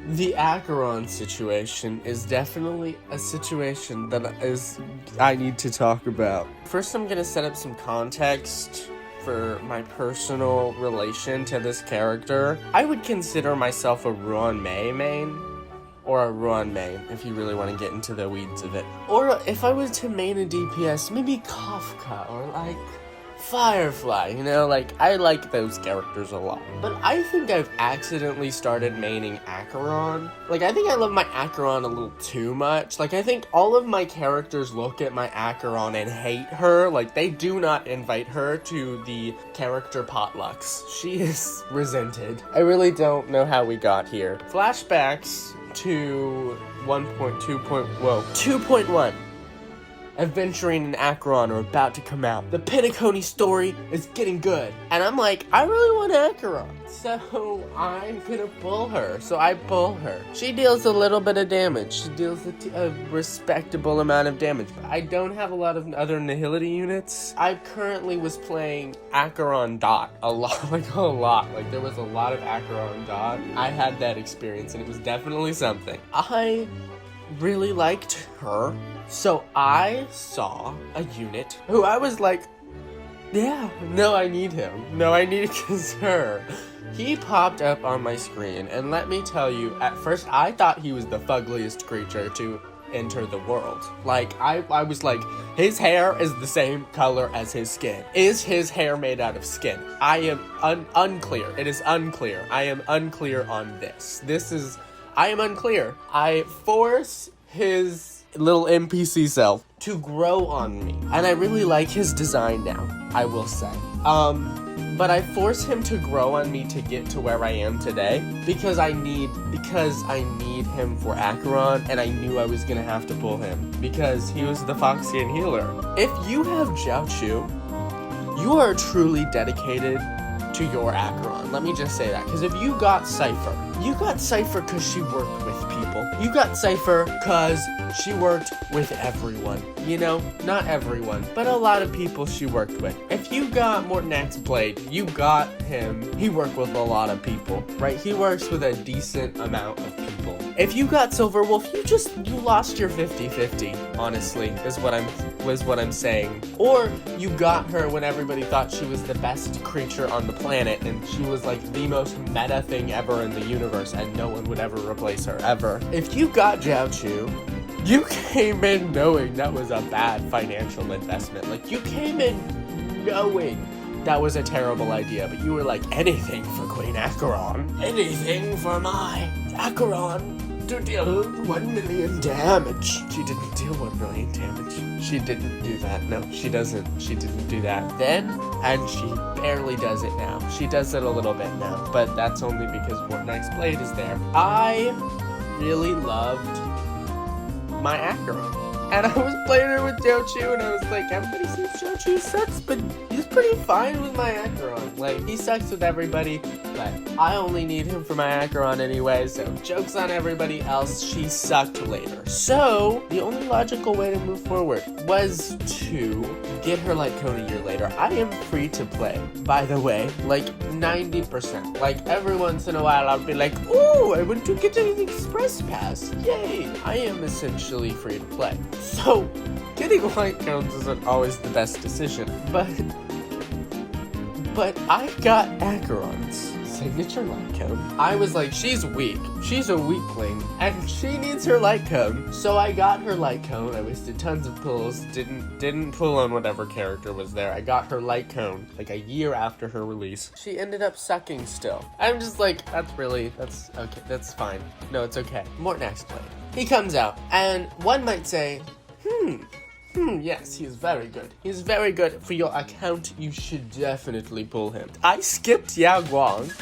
The acheron situation is definitely a situation that I need to talk about. First, I'm gonna set up some context for my personal relation to this character. I would consider myself a Ruan Mei main, or a Ruan main, if you really want to get into the weeds of it. Or if I was to main a DPS, maybe Kafka, or like Firefly, you know, like, I like those characters a lot. But I think I've accidentally started maining acheron. Like, I think I love my acheron a little too much. Like, I think all of my characters look at my acheron and hate her. Like, they do not invite her to the character potlucks. She is resented. I really don't know how we got here. Flashbacks to 2.1. Adventuring and Acheron are about to come out. The Pinacone story is getting good. And I'm like, I really want Acheron. So I'm gonna pull her. So I pull her. She deals a little bit of damage. She deals a respectable amount of damage. But I don't have a lot of other Nihility units. I currently was playing Acheron Dot a lot. Like there was a lot of Acheron Dot. I had that experience and it was definitely something. I really liked her. So I saw a unit who I was like, yeah, no, I need him. No, I need her. He popped up on my screen, and let me tell you, at first I thought he was the fuggliest creature to enter the world. Like, I was like, his hair is the same color as his skin. Is his hair made out of skin? I am unclear. It is unclear. I am unclear on this. I am unclear. I force his little NPC self to grow on me. And I really like his design now, I will say. But I force him to grow on me to get to where I am today because I need him for Acheron, and I knew I was gonna have to pull him because he was the Foxian healer. If you have Jiaochu, you are truly dedicated to your Acheron. Let me just say that, because if you got Cypher because she worked with people. You got Cypher because she worked with everyone. You know, not everyone, but a lot of people she worked with. If you got Mortnax Blade, you got him. He worked with a lot of people, right? He works with a decent amount of people. If you got Silverwolf, you lost your 50-50, honestly, is what I'm saying. Or you got her when everybody thought she was the best creature on the planet, and she was like the most meta thing ever in the universe, and no one would ever replace her, ever. If you got Jiaochu, you came in knowing that was a bad financial investment. Like, you came in knowing that was a terrible idea, but you were like, anything for Queen Acheron. Anything for my Acheron to deal 1 million damage. She didn't deal 1 million damage. She didn't do that. No, she doesn't. She didn't do that then, and she barely does it now. She does it a little bit now, but that's only because Mortnax Blade is there. I really loved my Acheron. And I was playing her with Jiaochu, and I was like, everybody says Jiaochu sucks, but he's pretty fine with my Acheron. Like, he sucks with everybody, but I only need him for my Acheron anyway, so joke's on everybody else, she sucked later. So, the only logical way to move forward was to get her Light Cone a year later. I am free to play, by the way, like 90%. Like, every once in a while I'll be like, ooh, I want to get an Express Pass, yay! I am essentially free to play. So, getting Light Cones isn't always the best decision, but I got Acheron's signature Light Cone. I was like, she's weak. She's a weakling, and she needs her Light Cone. So I got her Light Cone. I wasted tons of pulls. Didn't pull on whatever character was there. I got her Light Cone like a year after her release. She ended up sucking still. I'm just like, that's okay. That's fine. No, it's okay. Mortnax Blade. He comes out, and one might say, yes, he's very good. He's very good. For your account, you should definitely pull him. I skipped Yao Guang.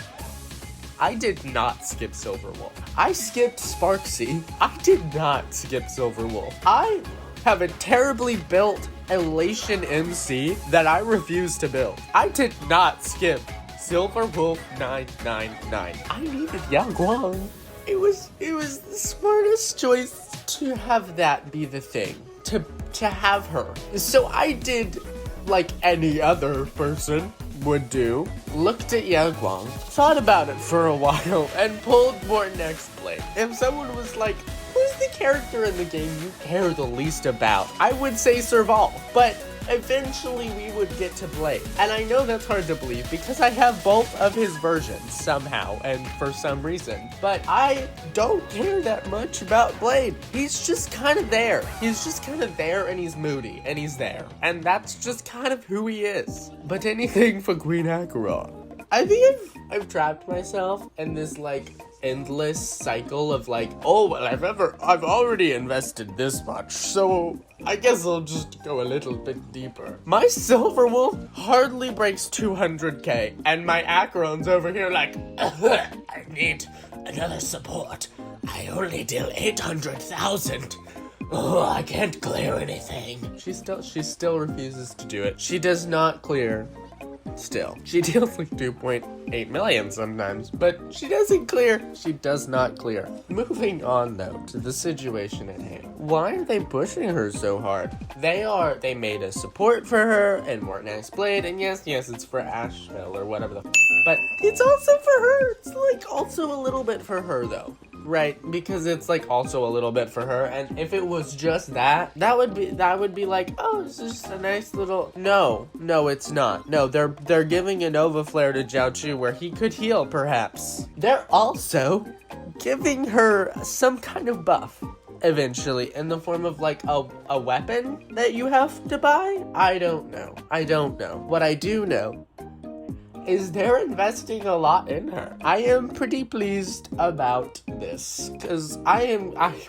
I did not skip Silverwolf. I skipped Sparksy. I did not skip Silverwolf. I have a terribly built Elation MC that I refuse to build. I did not skip Silverwolf 999. I needed Yao Guang. It was the smartest choice to have that be the thing. To have her. So I did like any other person, would do, looked at Yaguang, thought about it for a while, and pulled Mortnex's blade. If someone was like, who's the character in the game you care the least about? I would say Serval, but eventually we would get to Blade. And I know that's hard to believe because I have both of his versions somehow and for some reason. But I don't care that much about Blade. He's just kind of there. He's just kind of there and he's moody and he's there. And that's just kind of who he is. But anything for Queen Acheron. I think I've trapped myself in this like endless cycle of like, oh well, I've already invested this much, so I guess I'll just go a little bit deeper. My Silver Wolf hardly breaks 200k, and my Acheron's over here like, I need another support. I only deal 800,000. Oh, I can't clear anything. She still refuses to do it. She does not clear. Still, she deals like 2.8 million sometimes, but she doesn't clear. She does not clear. Moving on though to the situation at hand. Why are they pushing her so hard? They made a support for her and Mortnex's Blade, and yes, it's for Asheville or whatever the but it's also for her. It's like also a little bit for her though. Right, because it's like also a little bit for her, and if it was just that would be like, oh, it's just a nice little. No, it's not. No, they're giving a Nova Flare to Jiaochu where he could heal, perhaps. They're also giving her some kind of buff eventually in the form of like a weapon that you have to buy. I don't know. What I do know is they're investing a lot in her. I am pretty pleased about this, because I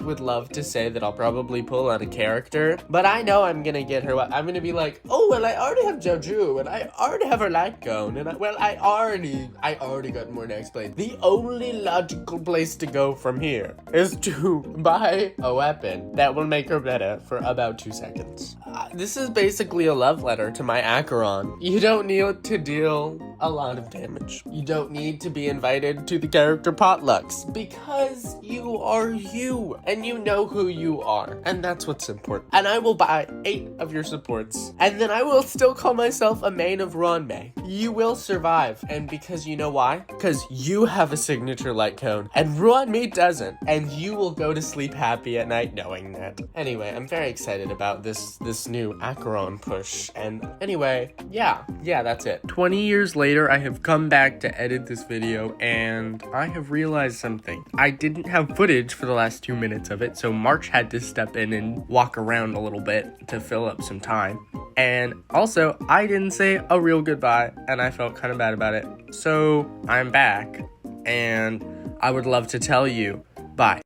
would love to say that I'll probably pull on a character, but I know I'm gonna get her. I'm gonna be like, oh, well, I already have Joju, and I already have her Light Cone, and I already got more next Blade. The only logical place to go from here is to buy a weapon that will make her better for about 2 seconds. This is basically a love letter to my Acheron. You don't need to deal a lot of damage. You don't need to be invited to the character potlucks because you are you and you know who you are, and that's what's important. And I will buy 8 of your supports, and then I will still call myself a main of Ronmei. You will survive, and because you know why? Because you have a signature light cone and Ronmei doesn't, and you will go to sleep happy at night knowing that. Anyway, I'm very excited about this new Acheron push, and anyway, yeah, that's it. 20 years later, I have come back to edit this video, and I have realized something. I didn't have footage for the last 2 minutes of it, so March had to step in and walk around a little bit to fill up some time. And also, I didn't say a real goodbye, and I felt kind of bad about it. So, I'm back, and I would love to tell you bye.